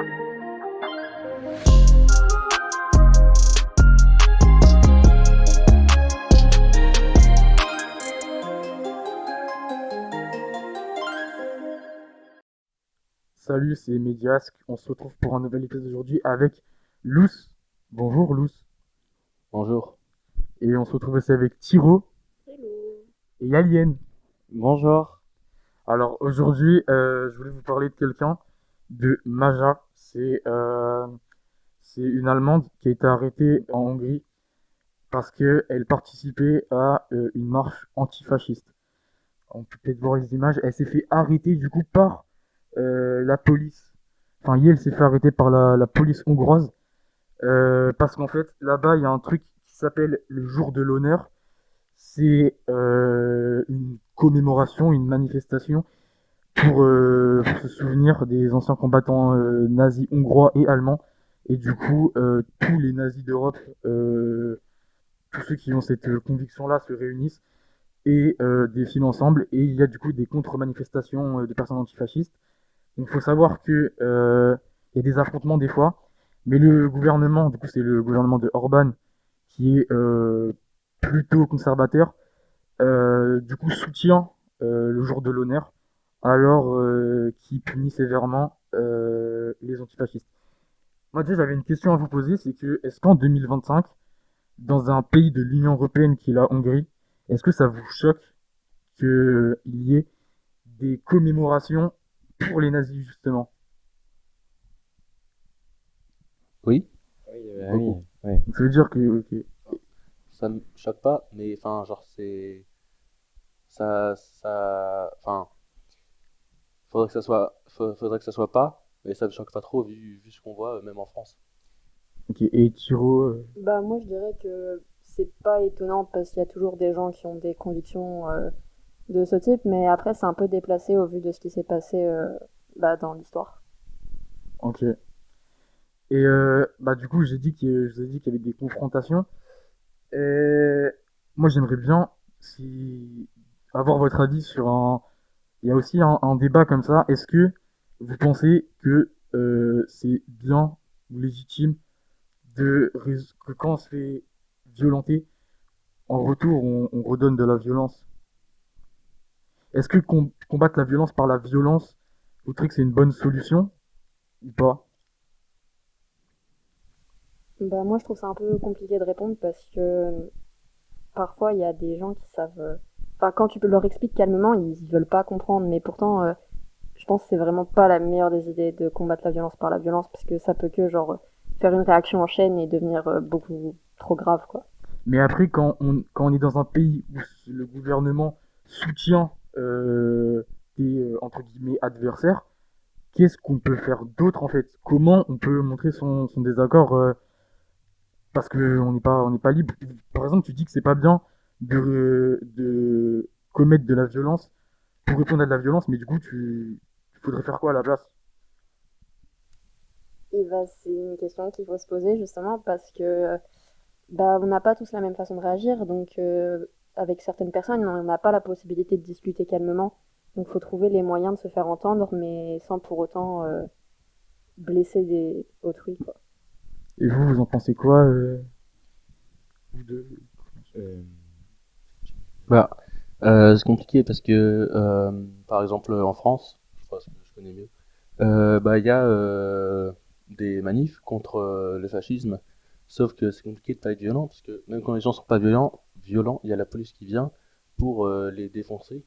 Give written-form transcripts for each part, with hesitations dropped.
Salut, c'est Mediask. On se retrouve pour un nouvel épisode aujourd'hui avec Lous. Bonjour Lous. Bonjour. Et on se retrouve aussi avec Tiro Hello. et Alien. Bonjour. Alors aujourd'hui, je voulais vous parler de quelqu'un, de Maja. C'est une Allemande qui a été arrêtée en Hongrie parce qu'elle participait à une marche antifasciste. On peut peut-être voir les images. Elle s'est fait arrêter du coup par la police. Enfin, elle s'est fait arrêter par la police hongroise. Parce qu'en fait, là-bas, il y a un truc qui s'appelle le jour de l'honneur. C'est une commémoration, une manifestation pour se souvenir des anciens combattants nazis hongrois et allemands. Et du coup, tous les nazis d'Europe, tous ceux qui ont cette conviction-là se réunissent et défilent ensemble. Et il y a du coup des contre-manifestations de personnes antifascistes. Donc il faut savoir que il y a des affrontements des fois, mais le gouvernement, du coup c'est le gouvernement de Orban qui est plutôt conservateur, du coup soutient le jour de l'honneur, alors qui punit sévèrement les antifascistes. Moi déjà j'avais une question à vous poser, c'est que est-ce qu'en 2025, dans un pays de l'Union européenne qui est la Hongrie, est-ce que ça vous choque qu'il y ait des commémorations pour les nazis justement? Oui, Beaucoup. oui, oui. Donc, ça veut dire que, ok. Ça me choque pas, mais enfin, genre, enfin, faudrait que ça soit pas, mais ça me choque pas trop vu ce qu'on voit, même en France. Ok. Et Tiro, Bah moi je dirais que c'est pas étonnant parce qu'il y a toujours des gens qui ont des convictions de ce type, mais après c'est un peu déplacé au vu de ce qui s'est passé dans l'histoire. ok. Et bah du coup, je vous ai dit qu'il y avait des confrontations. Et moi, j'aimerais bien si avoir votre avis sur un. Il y a aussi un débat comme ça. Est-ce que vous pensez que c'est bien ou légitime que quand on se fait violenter, en retour, on redonne de la violence? Est-ce que combattre la violence par la violence, vous trouvez que c'est une bonne solution ou pas? Bah moi je trouve ça un peu compliqué de répondre parce que parfois il y a des gens qui savent... Enfin quand tu leur expliques calmement, ils veulent pas comprendre, mais pourtant je pense que c'est vraiment pas la meilleure des idées de combattre la violence par la violence parce que ça peut que genre faire une réaction en chaîne et devenir beaucoup trop grave quoi. Mais après, quand on est dans un pays où le gouvernement soutient des entre guillemets adversaires, qu'est-ce qu'on peut faire d'autre en fait? Comment on peut montrer son désaccord parce que on n'est pas libre. Par exemple, tu dis que c'est pas bien de commettre de la violence pour répondre à de la violence, mais du coup, il faudrait faire quoi à la place? Et bah c'est une question qu'il faut se poser justement parce que bah, on n'a pas tous la même façon de réagir, donc avec certaines personnes, on n'a pas la possibilité de discuter calmement. Donc il faut trouver les moyens de se faire entendre, mais sans pour autant blesser autrui, quoi. Et vous en pensez quoi vous deux? Euh, Bah, c'est compliqué parce que, par exemple, en France, je pense que je connais mieux, bah, il y a des manifs contre le fascisme, sauf que c'est compliqué de pas être violent parce que même quand les gens sont pas violents, il y a la police qui vient pour les défoncer,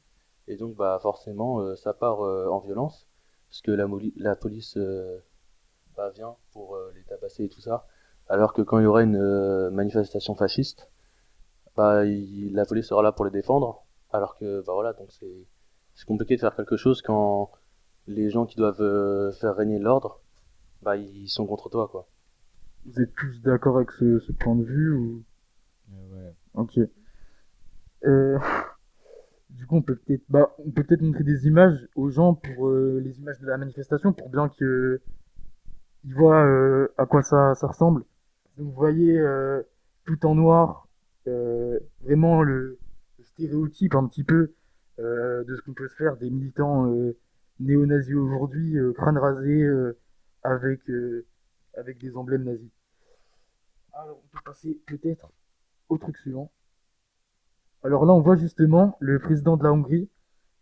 et donc bah forcément ça part en violence parce que la police bah, vient pour les tabasser et tout ça, alors que quand il y aura une manifestation fasciste, bah, la police sera là pour les défendre, alors que bah voilà, donc c'est compliqué de faire quelque chose quand les gens qui doivent faire régner l'ordre, bah ils sont contre toi quoi. Vous êtes tous d'accord avec ce point de vue ou? Ouais. Ok. Euh, du coup, on peut peut-être montrer des images aux gens pour les images de la manifestation pour bien qu'ils voient à quoi ça ressemble. Donc, vous voyez tout en noir, vraiment le stéréotype un petit peu de ce qu'on peut se faire des militants néo-nazis aujourd'hui, crâne rasé, avec, avec des emblèmes nazis. Alors, on peut passer peut-être au truc suivant. Alors là, on voit justement le président de la Hongrie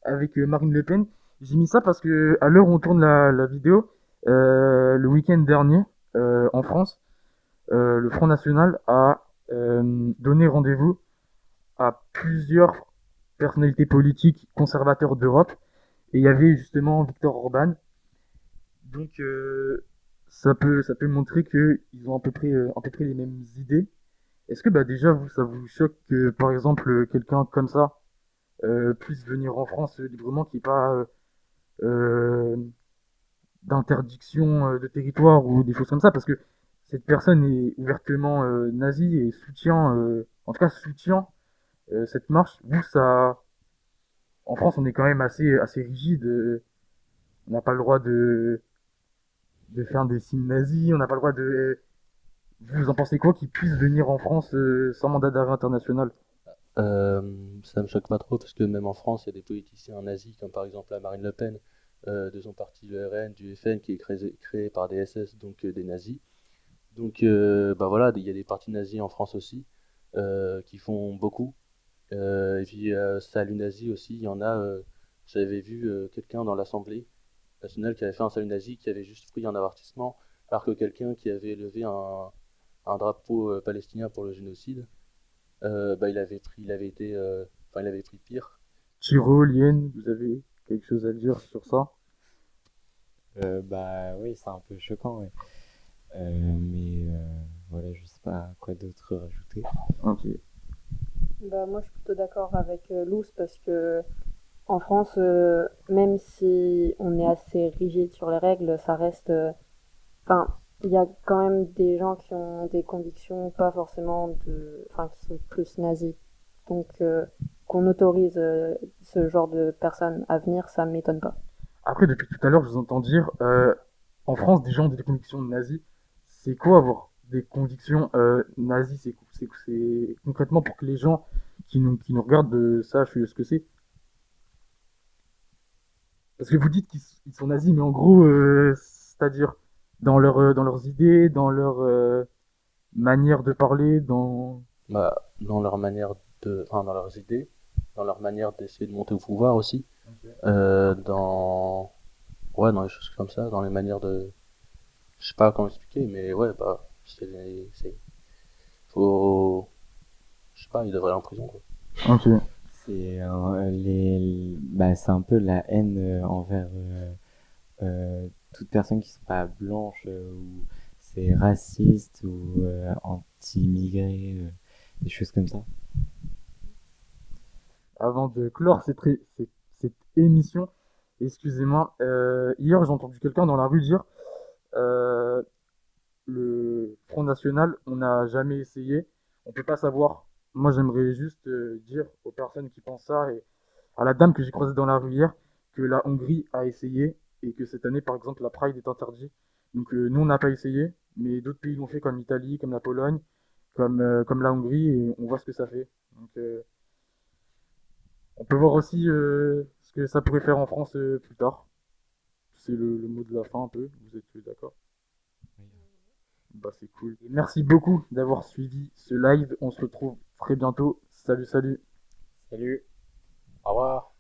avec Marine Le Pen. J'ai mis ça parce que à l'heure où on tourne la vidéo, le week-end dernier, en France, le Front National a donné rendez-vous à plusieurs personnalités politiques conservateurs d'Europe. Et il y avait justement Viktor Orban. Donc ça peut montrer qu'ils ont à peu près les mêmes idées. Est-ce que bah, déjà vous, ça vous choque que par exemple quelqu'un comme ça puisse venir en France librement, qu'il n'y ait pas euh, d'interdiction de territoire ou des choses comme ça, parce que cette personne est ouvertement nazie et soutient, en tout cas soutient cette marche. Vous, ça, en France, on est quand même assez rigide. On n'a pas le droit de faire des signes nazis, on n'a pas le droit de. Vous en pensez quoi qu'ils puissent venir en France sans mandat d'arrêt international? Ça me choque pas trop parce que même en France, il y a des politiciens nazis, comme par exemple la Marine Le Pen, de son parti le RN, du FN, qui est créé par des SS, donc des nazis. Donc bah voilà, il y a des partis nazis en France aussi, qui font beaucoup. Et puis salut nazi aussi, il y en a. J'avais vu quelqu'un dans l'Assemblée nationale qui avait fait un salut nazi, qui avait juste pris un avertissement, alors que quelqu'un qui avait levé un drapeau palestinien pour le génocide, bah il avait pris pire. Thiro, Lien, vous avez quelque chose à dire sur ça? Bah oui, c'est un peu choquant, ouais. Mais voilà, je sais pas quoi d'autre rajouter. Ok. Bah, moi, je suis plutôt d'accord avec Luz parce que en France, même si on est assez rigide sur les règles, ça reste. Enfin, il y a quand même des gens qui ont des convictions pas forcément enfin, qui sont plus nazis. Donc, qu'on autorise ce genre de personnes à venir, ça m'étonne pas. Après, depuis tout à l'heure, je vous entends dire, en France, des gens ont des convictions nazies. C'est quoi avoir des convictions nazies? C'est concrètement pour que les gens qui nous regardent sachent ce que c'est. Parce que vous dites qu'ils sont nazis, mais en gros, c'est-à-dire dans leurs idées, dans leur manière de parler, dans. Bah, dans leurs idées, dans leur manière d'essayer de monter au pouvoir aussi, dans, ouais, dans les choses comme ça, dans les manières de, je sais pas comment expliquer, mais ouais, bah, faut, je sais pas, ils devraient aller en prison, quoi. Ok. C'est un peu la haine envers toute personne qui ne sont pas blanche ou c'est raciste ou anti-immigré, des choses comme ça. Avant de clore cette émission, excusez-moi, hier j'ai entendu quelqu'un dans la rue dire euh, le Front National, on n'a jamais essayé, on peut pas savoir. Moi j'aimerais juste dire aux personnes qui pensent ça et à la dame que j'ai croisée dans la rue hier que la Hongrie a essayé et que cette année par exemple la Pride est interdite. Donc nous on n'a pas essayé, mais d'autres pays l'ont fait comme l'Italie, comme la Pologne, comme la Hongrie et on voit ce que ça fait. Donc on peut voir aussi ce que ça pourrait faire en France plus tard. C'est le mot de la fin un peu. Vous êtes d'accord? Oui. Bah c'est cool. Et merci beaucoup d'avoir suivi ce live. On se retrouve très bientôt. Salut, salut. Salut. Au revoir.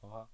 Au revoir.